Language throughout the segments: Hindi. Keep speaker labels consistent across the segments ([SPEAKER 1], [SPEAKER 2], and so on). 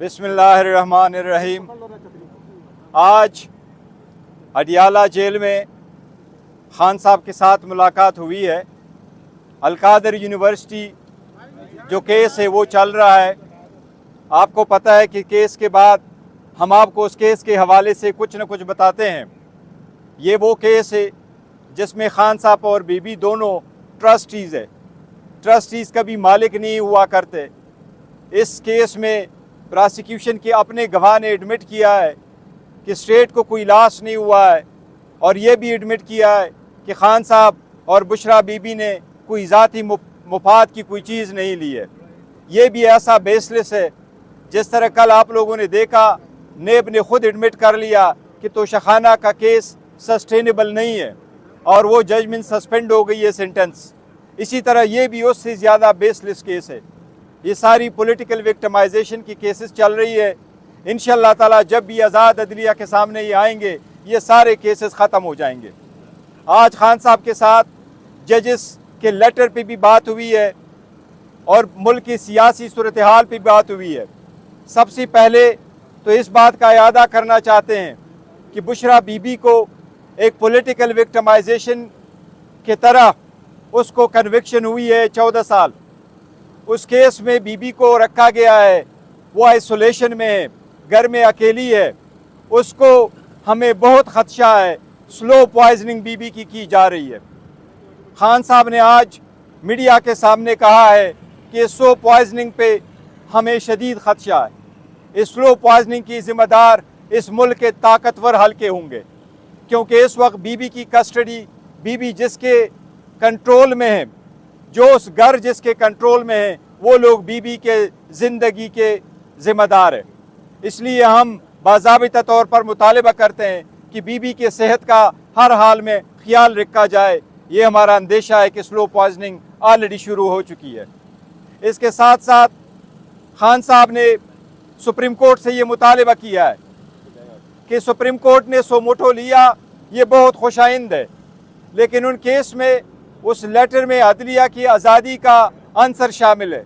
[SPEAKER 1] बिस्मिल्लाहिर्रहमानिर्रहीम। आज अडियाला जेल में खान साहब के साथ मुलाकात हुई है। अलकादर यूनिवर्सिटी जो केस है वो चल रहा है। आपको पता है कि केस के बाद हम आपको उस केस के हवाले से कुछ न कुछ बताते हैं। ये वो केस है जिसमें खान साहब और बीबी दोनों ट्रस्टीज़ है। ट्रस्टीज़ कभी मालिक नहीं हुआ करते। इस केस में प्रोसिक्यूशन के अपने गवाह ने एडमिट किया है कि स्टेट को कोई लॉस नहीं हुआ है, और ये भी एडमिट किया है कि खान साहब और बुशरा बीबी ने कोई ज़ाती मुफाद की कोई चीज़ नहीं ली है। ये भी ऐसा बेसलेस है। जिस तरह कल आप लोगों ने देखा, नेब ने खुद एडमिट कर लिया कि तोशाखाना का केस सस्टेनेबल नहीं है और वो जजमेंट सस्पेंड हो गई है, सेंटेंस। इसी तरह ये भी उससे ज़्यादा बेसलेस केस है। ये सारी पॉलिटिकल विक्टिमाइजेशन की केसेस चल रही है। इंशाअल्लाह ताला जब भी आज़ाद अदलिया के सामने ये आएंगे, ये सारे केसेस ख़त्म हो जाएंगे। आज खान साहब के साथ जजेस के लेटर पे भी बात हुई है और मुल्क की सियासी सूरत हाल पर बात हुई है। सबसे पहले तो इस बात का इयादा करना चाहते हैं कि बुशरा बीबी को एक पॉलिटिकल विक्टिमाइजेशन के तरह उसको कन्विक्शन हुई है 14 साल। उस केस में बीबी को रखा गया है, वो आइसोलेशन में है, घर में अकेली है। उसको हमें बहुत खदशा है, स्लो पॉइजनिंग बीबी की जा रही है। खान साहब ने आज मीडिया के सामने कहा है कि स्लो पॉइजनिंग पे हमें शदीद खदशा है। इस स्लो पॉइजनिंग की जिम्मेदार इस मुल्क के ताकतवर हल्के होंगे, क्योंकि इस वक्त बीबी की कस्टडी, बीबी जिसके कंट्रोल में है, जो उस घर जिसके कंट्रोल में है, वो लोग बीबी के ज़िंदगी के ज़िम्मेदार है। इसलिए हम बाज़ाबिता तौर पर मुतालबा करते हैं कि बीबी के सेहत का हर हाल में ख्याल रखा जाए। ये हमारा अंदेशा है कि स्लो पॉइजनिंग ऑलरेडी शुरू हो चुकी है। इसके साथ साथ खान साहब ने सुप्रीम कोर्ट से ये मुतालबा किया है कि सुप्रीम कोर्ट ने सो मोटो लिया, ये बहुत खुशाइंद है, लेकिन उन केस में उस लेटर में अदलिया की आज़ादी का आंसर शामिल है।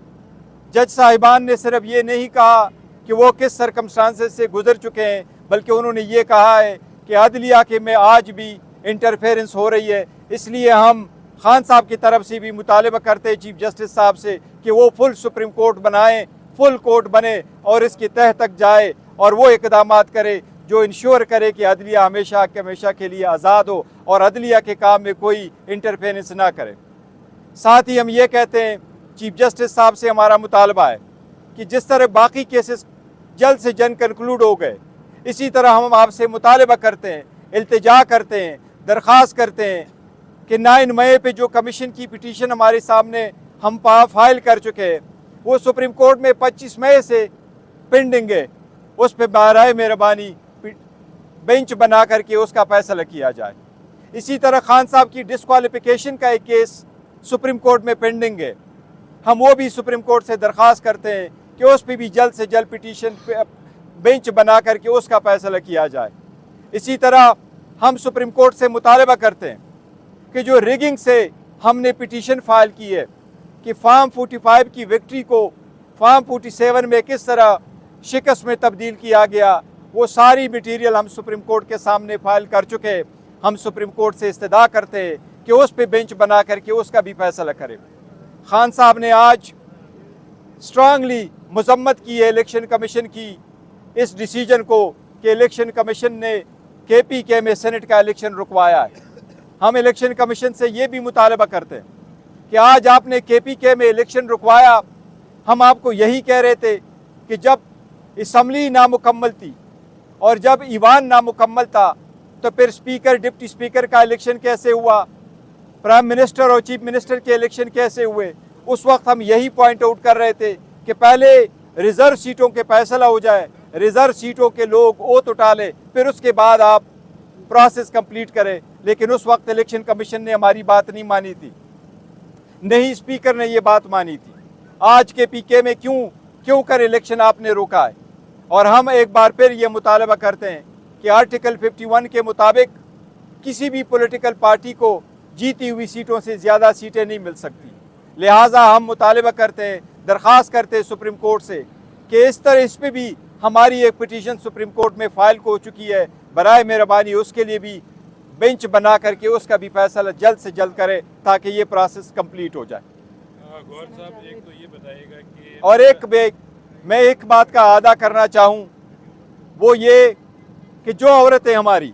[SPEAKER 1] जज साहिबान ने सिर्फ ये नहीं कहा कि वो किस सरकमस्टांसेस से गुजर चुके हैं, बल्कि उन्होंने ये कहा है कि अदलिया के में आज भी इंटरफेरेंस हो रही है। इसलिए हम खान साहब की तरफ से भी मुतालबा करते हैं चीफ जस्टिस साहब से कि वो फुल सुप्रीम कोर्ट बनाएं, फुल कोर्ट बने और इसकी तह तक जाए और वो इकदाम करे जो इंश्योर करे कि अदलिया हमेशा के लिए आज़ाद हो और अदलिया के काम में कोई इंटरफेरेंस ना करे। साथ ही हम ये कहते हैं, चीफ जस्टिस साहब से हमारा मुतालबा है कि जिस तरह बाकी केसेस जल्द से जल्द कंक्लूड हो गए, इसी तरह हम आपसे मुतालबा करते हैं, इल्तिजा करते हैं, दरख्वास्त करते हैं कि 9 मई पे जो कमीशन की पिटीशन हमारे सामने हम फाइल कर चुके हैं, वो सुप्रीम कोर्ट में 25 मई से पेंडिंग है। उस पर बराए मेहरबानी बेंच बना करके उसका फैसला किया जाए। इसी तरह खान साहब की डिस्क्वालिफिकेशन का एक केस सुप्रीम कोर्ट में पेंडिंग है। हम वो भी सुप्रीम कोर्ट से दरख्वास्त करते हैं कि उस पर भी जल्द से जल्द पिटीशन बेंच बना करके उसका फैसला किया जाए। इसी तरह हम सुप्रीम कोर्ट से मुतालबा करते हैं कि जो रिगिंग से हमने पिटीशन फाइल की है कि फार्म 45 की विक्ट्री को फार्म 47 में किस तरह शिकस्त में तब्दील किया गया, वो सारी मटीरियल हम सुप्रीम कोर्ट के सामने फाइल कर चुके हैं। हम सुप्रीम कोर्ट से इस्तदा करते हैं कि उस पे बेंच बना करके उसका भी फैसला करे। खान साहब ने आज स्ट्रांगली मजम्मत की है इलेक्शन कमीशन की इस डिसीजन को कि इलेक्शन कमीशन ने KPK में सेनेट का इलेक्शन रुकवाया है। हम इलेक्शन कमीशन से ये भी मुतालबा करते हैं कि आज आपने KPK में इलेक्शन रुकवाया। हम आपको यही कह रहे थे कि जब असम्बली नामुकम्मल थी और जब ईवान नामुकम्मल था, तो फिर स्पीकर, डिप्टी स्पीकर का इलेक्शन कैसे हुआ, प्राइम मिनिस्टर और चीफ मिनिस्टर के इलेक्शन कैसे हुए। उस वक्त हम यही पॉइंट आउट कर रहे थे कि पहले रिज़र्व सीटों के फैसला हो जाए, रिज़र्व सीटों के लोग ओथ उठा ले, फिर उसके बाद आप प्रोसेस कंप्लीट करें। लेकिन उस वक्त इलेक्शन कमीशन ने हमारी बात नहीं मानी थी, नहीं स्पीकर ने ये बात मानी थी। आज KPK में क्यों कर इलेक्शन आपने रोका है। और हम एक बार फिर ये मुतालबा करते हैं कि आर्टिकल 51 के मुताबिक किसी भी पॉलिटिकल पार्टी को जीती हुई सीटों से ज़्यादा सीटें नहीं मिल सकती। लिहाजा हम मुतालबा करते हैं दरख्वास्त करते हैं सुप्रीम कोर्ट से कि इस तरह इस पर भी हमारी एक पिटीशन सुप्रीम कोर्ट में फाइल हो चुकी है, बराए मेहरबानी उसके लिए भी बेंच बना करके उसका भी फैसला जल्द से जल्द करे ताकि ये प्रोसेस कंप्लीट हो जाए।
[SPEAKER 2] गौर साहब, एक तो ये बताइएगा कि
[SPEAKER 1] और मैं एक बात का अदा करना चाहूँ, वो ये कि जो औरतें हमारी,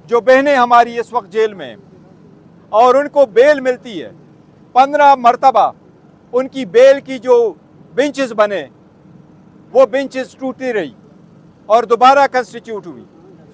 [SPEAKER 1] जो बहनें हमारी इस वक्त जेल में हैं और उनको बेल मिलती है, 15 मरतबा उनकी बेल की जो बेंचेस बने वो बेंचेस टूटती रही और दोबारा कंस्टिट्यूट हुई।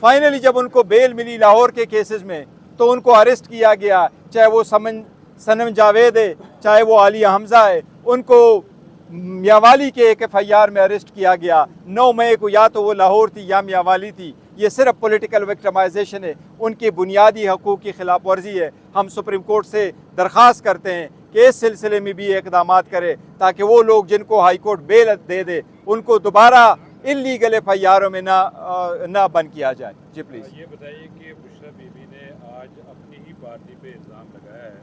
[SPEAKER 1] फाइनली जब उनको बेल मिली लाहौर के केसेस में तो उनको अरेस्ट किया गया, चाहे वो सनम जावेद है, चाहे वो आलिया हमजा है, उनको मियावाली के एक FIR में अरेस्ट किया गया 9 मई को। या तो वो लाहौर थी या मियावाली थी। ये सिर्फ पॉलिटिकल विक्टिमाइजेशन है, उनके बुनियादी हकूक़ की खिलाफ वर्जी है। हम सुप्रीम कोर्ट से दरख्वास्त करते हैं कि इस सिलसिले में भी इक़दाम करे ताकि वो लोग जिनको हाई कोर्ट बेल दे दे उनको दोबारा इल्लीगल FIR में ना बंद किया जाए। जी प्लीज़।
[SPEAKER 2] ये बताइए कि बुशरा बीबी ने आज अपनी ही पार्टी पे इल्ज़ाम लगाया है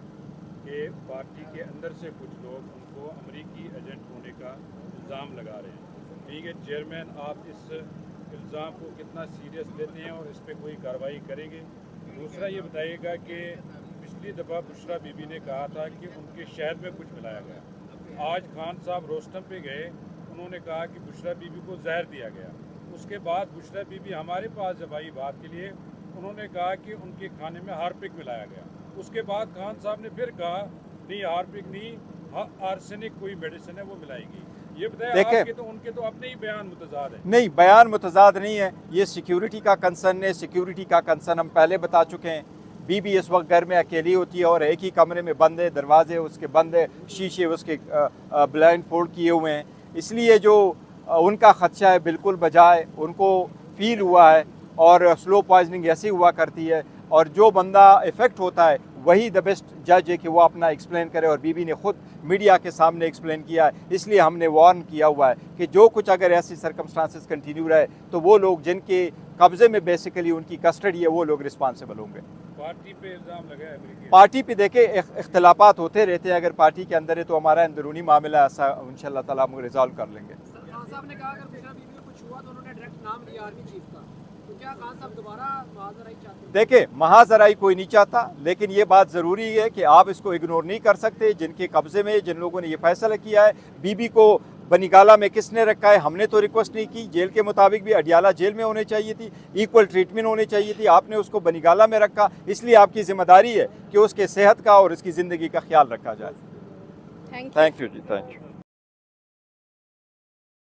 [SPEAKER 2] कि पार्टी के अंदर से कुछ लोग उनको अमेरिकी एजेंट होने का इल्ज़ाम लगा रहे हैं। ठीक है चेयरमैन, आप इस इल्ज़ाम को कितना सीरियस लेते हैं और इस पर कोई कार्रवाई करेंगे? दूसरा ये बताइएगा कि पिछली दफ़ा बुशरा बीबी ने कहा था कि उनके शहर में कुछ मिलाया गया। आज खान साहब रोस्टम पे गए, उन्होंने कहा कि बुशरा बीबी को जहर दिया गया। उसके बाद बुशरा बीबी हमारे पास जब आई बात के लिए, उन्होंने कहा कि उनके खाने में हार्पिक मिलाया गया। उसके बाद खान साहब ने फिर कहा नहीं हार्पिक नहीं, आर्सेनिक कोई मेडिसिन है वो मिलाएगी। ये बताया आपके तो उनके तो अपने ही बयान मुतजाद है।
[SPEAKER 1] नहीं, बयान मुतजाद नहीं है, ये सिक्योरिटी का कंसर्न है। सिक्योरिटी का कंसर्न हम पहले बता चुके हैं। बीबी इस वक्त घर में अकेली होती है और एक ही कमरे में बंद है, दरवाजे उसके बंद है, शीशे उसके ब्लाइंड फोल्ड किए हुए हैं। इसलिए जो उनका खदशा है बिल्कुल बजाय, उनको फील हुआ है और स्लो पॉइजनिंग ऐसी हुआ करती है और जो बंदा इफ़ेक्ट होता है वही द बेस्ट जज है कि वो अपना एक्सप्लेन करे और बीबी ने खुद मीडिया के सामने एक्सप्लेन किया है। इसलिए हमने वार्न किया हुआ है कि जो कुछ अगर ऐसी सर्कमस्टांसेस कंटिन्यू रहे तो वो लोग जिनके कब्जे में बेसिकली उनकी कस्टडी है वो लोग रिस्पॉन्सिबल होंगे।
[SPEAKER 2] पार्टी पे इल्ज़ाम लगा है अमेरिकी।
[SPEAKER 1] पार्टी पे देखे इख्तलाफात होते रहते हैं, अगर पार्टी के अंदर है तो हमारा अंदरूनी मामला ऐसा इंशाल्लाह ताला हम रिजॉल्व कर लेंगे।
[SPEAKER 3] खान साहब ने कहा अगर बुशरा बीबी में कुछ हुआ तो उन्होंने डायरेक्ट नाम लिया आर्मी चीफ का, तो क्या खान साहब दोबारा महाजराई चाहते हैं?
[SPEAKER 1] देखे, महाजराई कोई नहीं चाहता, लेकिन ये बात ज़रूरी है कि आप इसको इग्नोर नहीं कर सकते। जिनके कब्जे में, जिन लोगों ने ये फैसला किया है, बीबी को बनीगाला में किसने रखा है, हमने तो रिक्वेस्ट नहीं की। जेल के मुताबिक भी अडियाला जेल में होने चाहिए थी, इक्वल ट्रीटमेंट होनी चाहिए थी। आपने उसको बनीगाला में रखा, इसलिए आपकी जिम्मेदारी है कि उसके सेहत का और उसकी ज़िंदगी का ख्याल रखा जाए।
[SPEAKER 4] Thank you.
[SPEAKER 1] Thank you ji, thank you.